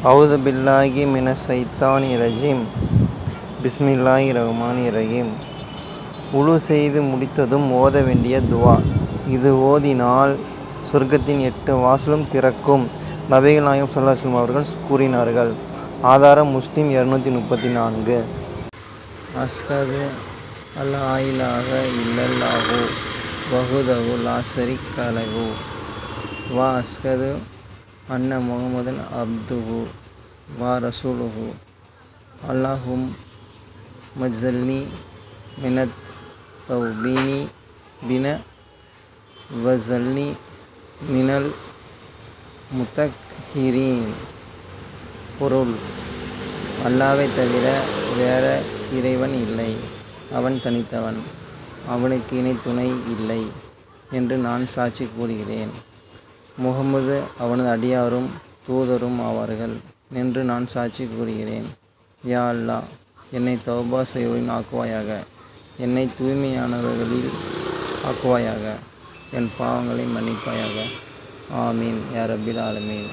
அவுது பில்லாஹி மினஷைத்தானி ரஜீம். பிஸ்மில்லாஹிர் ரஹ்மானிர் ரஹீம். உழு செய்து முடித்ததும் ஓத வேண்டிய துவா. இது ஓதினால் சொர்க்கத்தின் 8 வாசலும் திறக்கும். நபிகள் நாயகம் ஸல்லல்லாஹு அலைஹி வஸல்லம் அவர்கள் கூறினார்கள். ஆதாரம் முஸ்லிம் 234. அஷ்ஹது அல்லா இலாஹ இல்லல்லாஹு வஹ்தஹு லா ஷரீக்க லஹு வ அஷ்ஹது அன்ன முஹம்மதன் அப்துஹு வ ரசூலுஹு. அல்லாஹும்ம ஜ்அல்னி மினத் தவ்வாபீன வ ஜ்அல்னி மினல் முத்தஹ்ஹிரீன். பொருள்: அல்லாஹ்வை தவிர வேறு இறைவன் இல்லை. அவன் தனித்தவன். அவனுக்கு இணை துணை இல்லை என்று நான் சாட்சி கூறுகிறேன். முஹம்மது அவனது அடியாரும் தூதரும் ஆவார்கள் என்று நான் சாட்சி கூறுகிறேன். யா அல்லாஹ், என்னை தௌபா செய்வோரில் ஆக்குவாயாக. என்னை தூய்மையானவர்களில் ஆக்குவாயாக. என் பாவங்களை மன்னிப்பாயாக. ஆமீன் யா ரப்பில் ஆலமீன்.